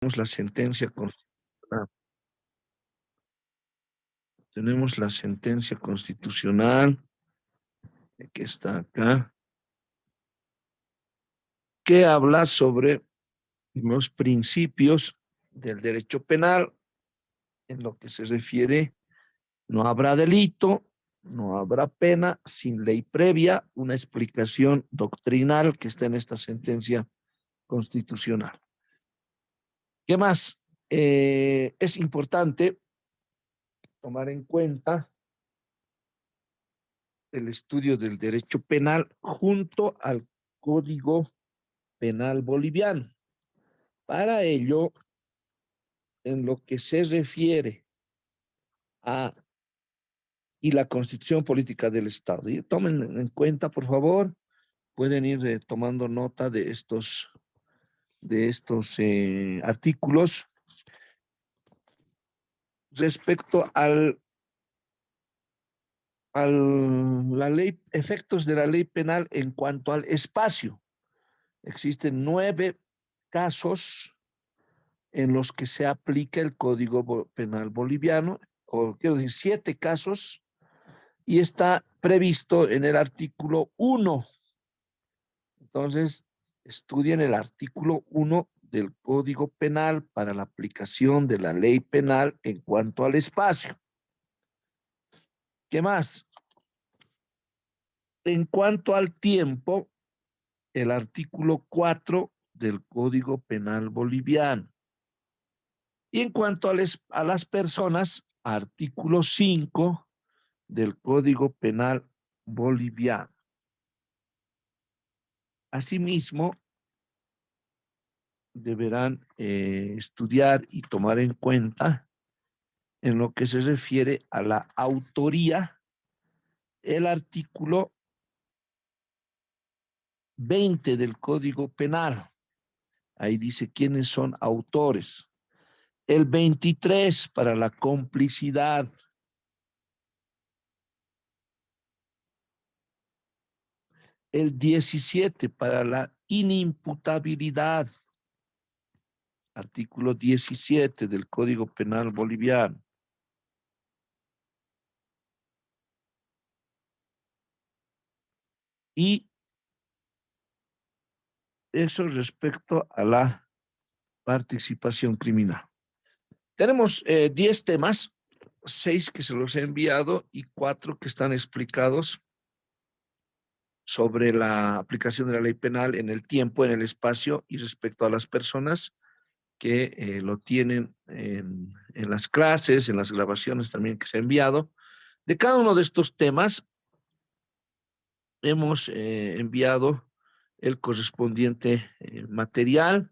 la sentencia constitucional. Tenemos la sentencia constitucional que está acá, que habla sobre los principios del derecho penal en lo que se refiere, no habrá delito, no habrá pena sin ley previa, una explicación doctrinal que está en esta sentencia constitucional. ¿Qué más? Es importante tomar en cuenta el estudio del derecho penal junto al Código Penal boliviano. Para ello, en lo que se refiere a y la Constitución Política del Estado. Y tomen en cuenta, por favor, pueden ir tomando nota de estos artículos respecto la ley, efectos de la ley penal en cuanto al espacio. Existen 9 casos en los que se aplica el Código Penal boliviano, o quiero decir, 7 casos, y está previsto en el artículo 1. Entonces, estudien el artículo 1 del Código Penal para la aplicación de la ley penal en cuanto al espacio. ¿Qué más? En cuanto al tiempo, el artículo 4 del Código Penal boliviano. Y en cuanto a las personas, artículo 5 del Código Penal boliviano. Asimismo, deberán estudiar y tomar en cuenta en lo que se refiere a la autoría, el artículo 20 del Código Penal. Ahí dice quiénes son autores. El 23 para la complicidad. El 17 para la inimputabilidad. Artículo 17 del Código Penal boliviano. Y eso respecto a la participación criminal. Tenemos 10 temas, 6 que se los he enviado y 4 que están explicados sobre la aplicación de la ley penal en el tiempo, en el espacio y respecto a las personas que lo tienen en las clases, en las grabaciones también que se ha enviado. De cada uno de estos temas hemos enviado el correspondiente material.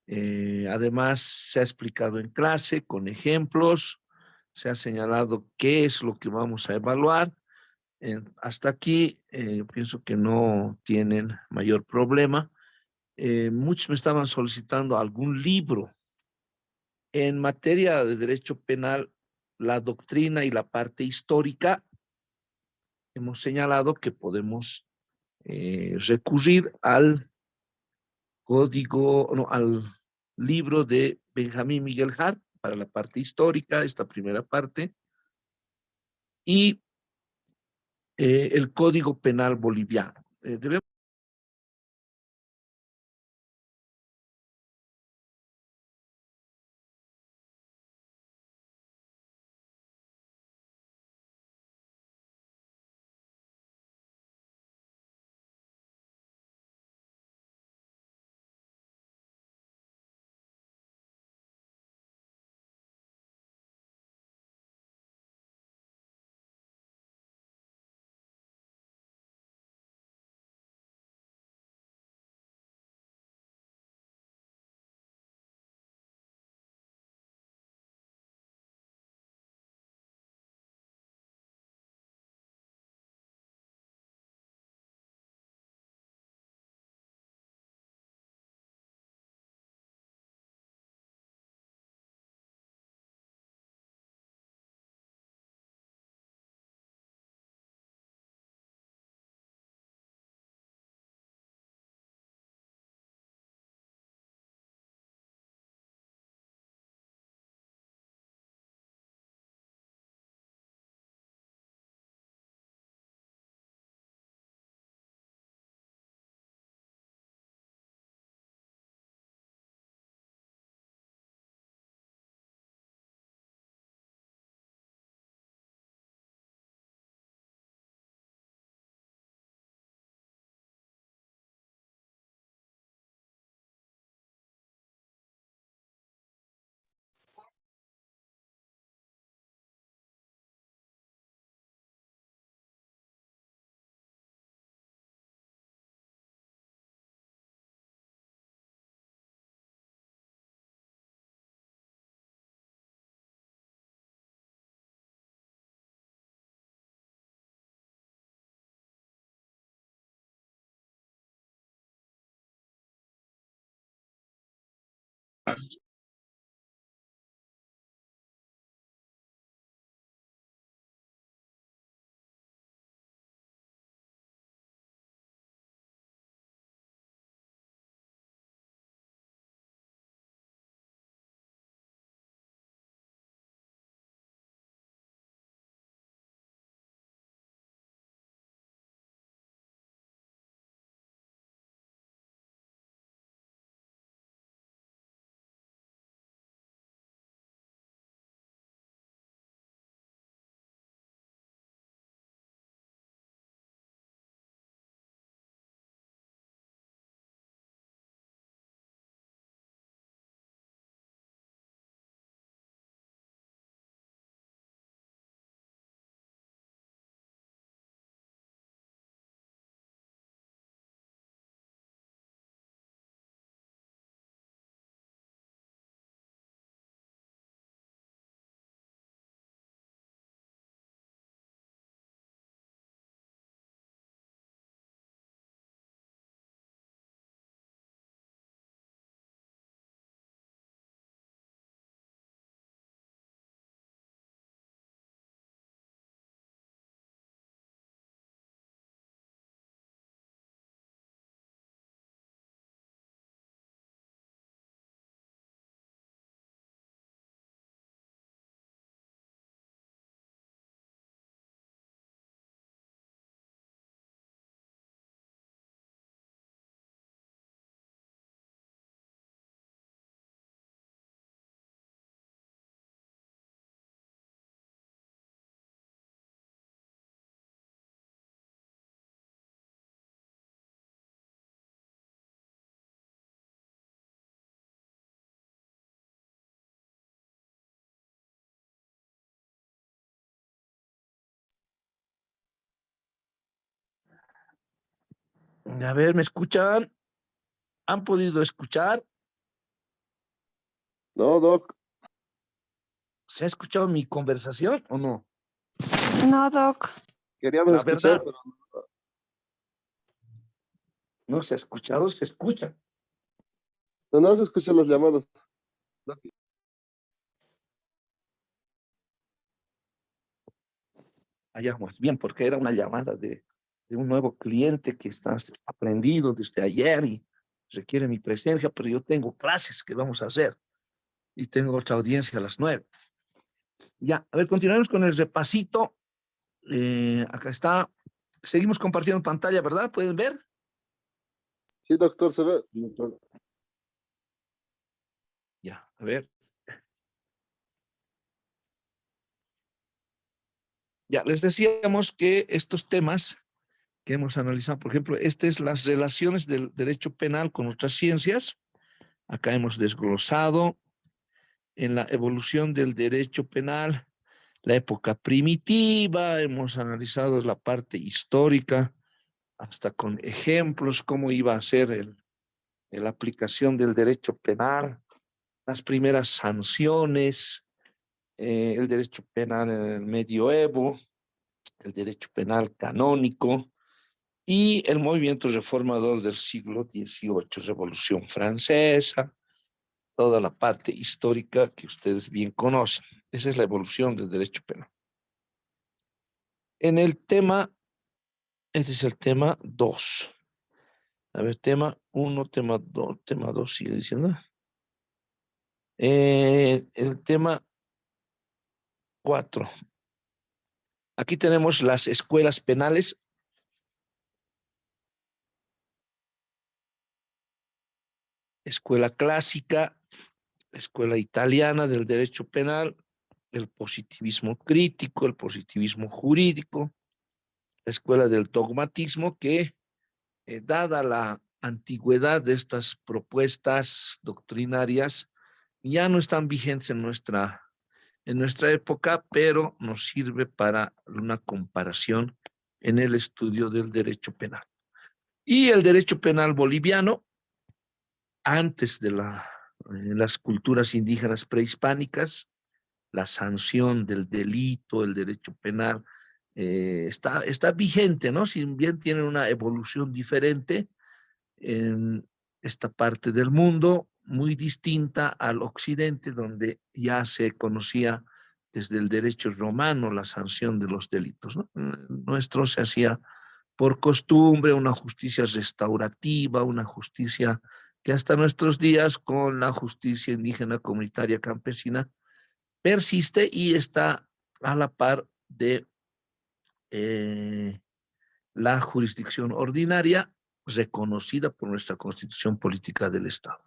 Además, se ha explicado en clase con ejemplos, se ha señalado qué es lo que vamos a evaluar. Hasta aquí pienso que no tienen mayor problema. Muchos me estaban solicitando algún libro. En materia de derecho penal, la doctrina y la parte histórica, hemos señalado que podemos recurrir al código, no, al libro de Benjamín Miguel Hart para la parte histórica, esta primera parte, y el Código Penal boliviano. Debemos A ver, ¿me escuchan? ¿Han podido escuchar? No, Doc. ¿Se ha escuchado mi conversación o no? No, Doc. Queríamos La escuchar, verdad, pero no se ha escuchado, se escucha. no se escuchan las llamadas. Allá más bien, porque era una llamada de un nuevo cliente que está aprendido desde ayer y requiere mi presencia, pero yo tengo clases que vamos a hacer y tengo otra audiencia a las 9. Ya, a ver, continuamos con el repasito. Acá está. Seguimos compartiendo pantalla, ¿verdad? ¿Pueden ver? Sí, doctor, se ve. Ya, a ver. Ya, les decíamos que estos temas que hemos analizado, por ejemplo, este es las relaciones del derecho penal con otras ciencias. Acá hemos desglosado en la evolución del derecho penal, la época primitiva, hemos analizado la parte histórica, hasta con ejemplos, cómo iba a ser la aplicación del derecho penal, las primeras sanciones, el derecho penal en el medioevo, el derecho penal canónico y el movimiento reformador del siglo XVIII, Revolución Francesa, toda la parte histórica que ustedes bien conocen. Esa es la evolución del derecho penal. En el tema, este es el tema 2. A ver, tema 1, tema 2 sigue diciendo. El tema 4. Aquí tenemos las escuelas penales. Escuela clásica, escuela italiana del derecho penal, el positivismo crítico, el positivismo jurídico, la escuela del dogmatismo que, dada la antigüedad de estas propuestas doctrinarias, ya no están vigentes en nuestra época, pero nos sirve para una comparación en el estudio del derecho penal. Y el derecho penal boliviano, antes de las culturas indígenas prehispánicas, la sanción del delito, el derecho penal, está vigente, ¿no? Si bien tiene una evolución diferente en esta parte del mundo, muy distinta al occidente, donde ya se conocía desde el derecho romano la sanción de los delitos, ¿no? Nuestro se hacía por costumbre, una justicia restaurativa, una justicia que hasta nuestros días con la justicia indígena, comunitaria, campesina, persiste y está a la par de la jurisdicción ordinaria reconocida por nuestra Constitución Política del Estado.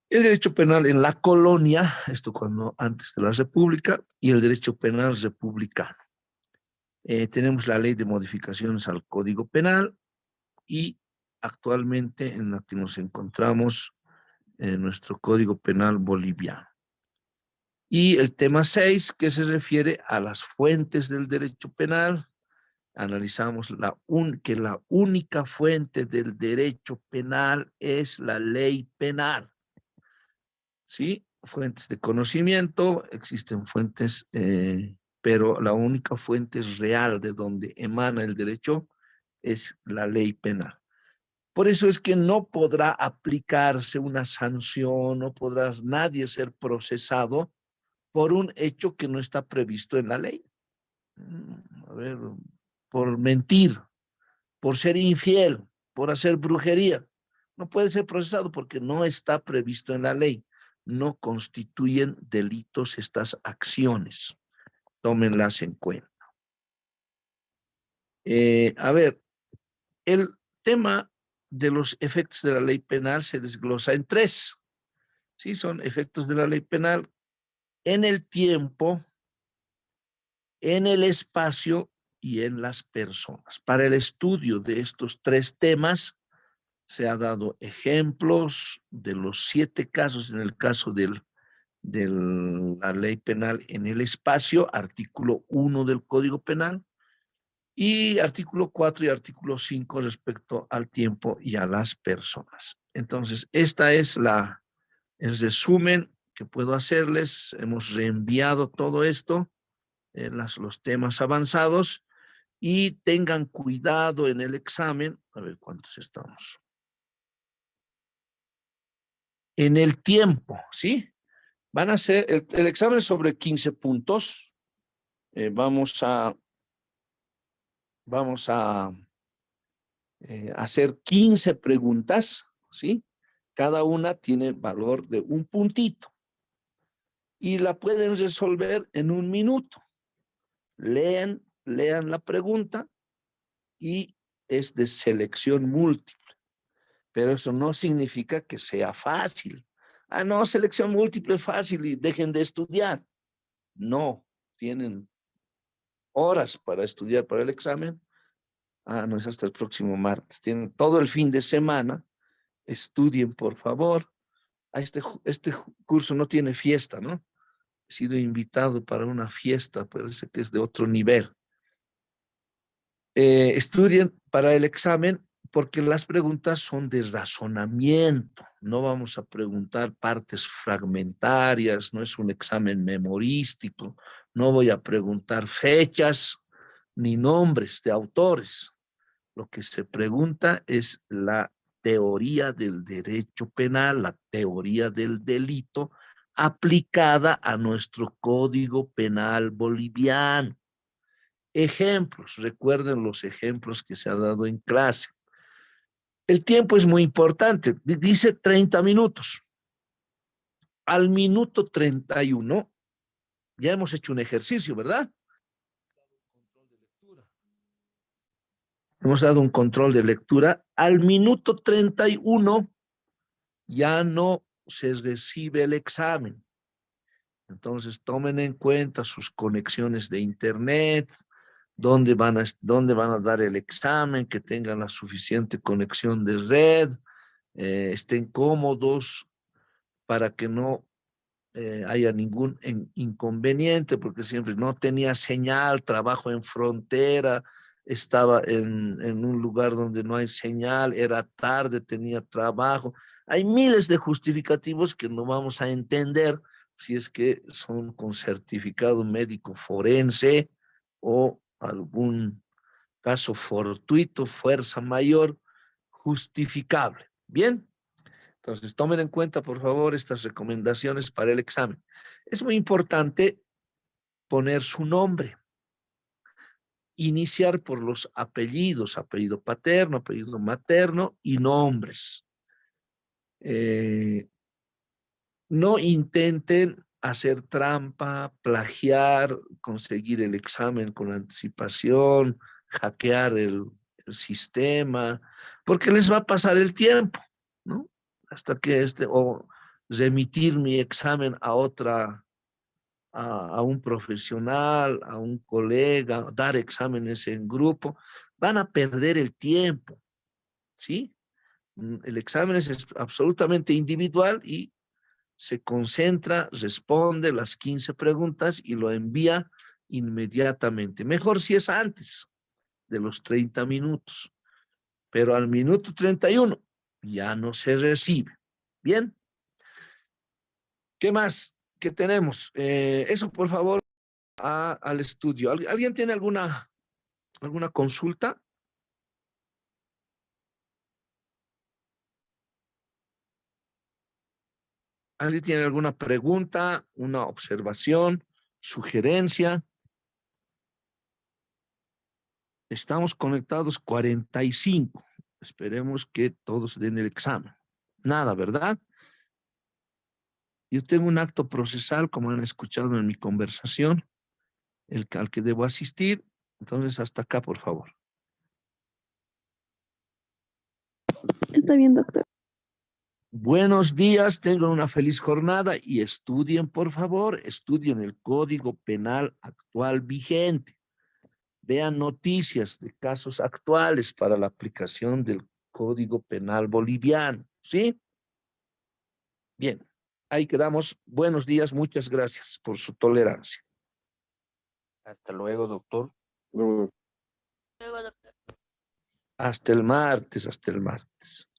El derecho penal en la colonia, esto cuando antes de la República, y el derecho penal republicano. Tenemos la ley de modificaciones al Código Penal y actualmente en la que nos encontramos en nuestro Código Penal boliviano. Y el tema 6, que se refiere a las fuentes del derecho penal. Analizamos que la única fuente del derecho penal es la ley penal. ¿Sí? Fuentes de conocimiento, existen fuentes, pero la única fuente real de donde emana el derecho es la ley penal. Por eso es que no podrá aplicarse una sanción, no podrá nadie ser procesado por un hecho que no está previsto en la ley. A ver, por mentir, por ser infiel, por hacer brujería. No puede ser procesado porque no está previsto en la ley. No constituyen delitos estas acciones. Tómenlas en cuenta. A ver, el tema de los efectos de la ley penal se desglosa en 3. Sí, son efectos de la ley penal en el tiempo, en el espacio y en las personas. Para el estudio de estos 3 temas, se ha dado ejemplos de los 7 casos en el caso de la ley penal en el espacio, artículo 1 del Código Penal, y artículo 4 y artículo 5 respecto al tiempo y a las personas. Entonces, esta es el resumen que puedo hacerles. Hemos reenviado todo esto, los temas avanzados, y tengan cuidado en el examen. A ver cuántos estamos. En el tiempo, ¿sí? Van a ser el examen sobre 15 puntos. Vamos a hacer 15 preguntas, ¿sí? Cada una tiene valor de 1 puntito. Y la pueden resolver en 1 minuto. Lean la pregunta y es de selección múltiple. Pero eso no significa que sea fácil. Ah, no, selección múltiple es fácil y dejen de estudiar. No, tienen horas para estudiar para el examen. Ah, no es hasta el próximo martes. Tienen todo el fin de semana. Estudien, por favor. Este curso no tiene fiesta, ¿no? He sido invitado para una fiesta, parece que es de otro nivel. Estudien para el examen porque las preguntas son de razonamiento. No vamos a preguntar partes fragmentarias, no es un examen memorístico. No voy a preguntar fechas ni nombres de autores. Lo que se pregunta es la teoría del derecho penal, la teoría del delito aplicada a nuestro Código Penal boliviano. Ejemplos, recuerden los ejemplos que se ha dado en clase. El tiempo es muy importante, dice 30 minutos. Al minuto 31, ya hemos hecho un ejercicio, ¿verdad? Hemos dado un control de lectura. Al minuto 31 ya no se recibe el examen. Entonces tomen en cuenta sus conexiones de internet, dónde van a dar el examen, que tengan la suficiente conexión de red, estén cómodos para que no haya ningún inconveniente, porque siempre no tenía señal, trabajo en frontera, estaba en un lugar donde no hay señal, era tarde, tenía trabajo. Hay miles de justificativos que no vamos a entender si es que son con certificado médico forense o algún caso fortuito, fuerza mayor, justificable. Bien, Entonces, tomen en cuenta, por favor, estas recomendaciones para el examen. Es muy importante poner su nombre. Iniciar por los apellidos, apellido paterno, apellido materno y nombres. No intenten hacer trampa, plagiar, conseguir el examen con anticipación, hackear el sistema, porque les va a pasar el tiempo, ¿no? Hasta que o remitir mi examen a a un profesional, a un colega, dar exámenes en grupo, van a perder el tiempo, ¿sí? El examen es absolutamente individual y se concentra, responde las 15 preguntas y lo envía inmediatamente. Mejor si es antes de los 30 minutos, pero al minuto 31 ya no se recibe. Bien. ¿Qué más? ¿Qué tenemos? Eso, por favor, al estudio. ¿Alguien tiene alguna consulta? ¿Alguien tiene alguna pregunta, una observación, sugerencia? Estamos conectados 45. Esperemos que todos den el examen. Nada, ¿verdad? Yo tengo un acto procesal, como han escuchado en mi conversación, al que debo asistir. Entonces, hasta acá, por favor. Está bien, doctor. Buenos días, tengan una feliz jornada y estudien, por favor, estudien el Código Penal actual vigente. Vean noticias de casos actuales para la aplicación del Código Penal boliviano, ¿sí? Bien, ahí quedamos. Buenos días, muchas gracias por su tolerancia. Hasta luego, doctor. No, Hasta el martes, hasta el martes.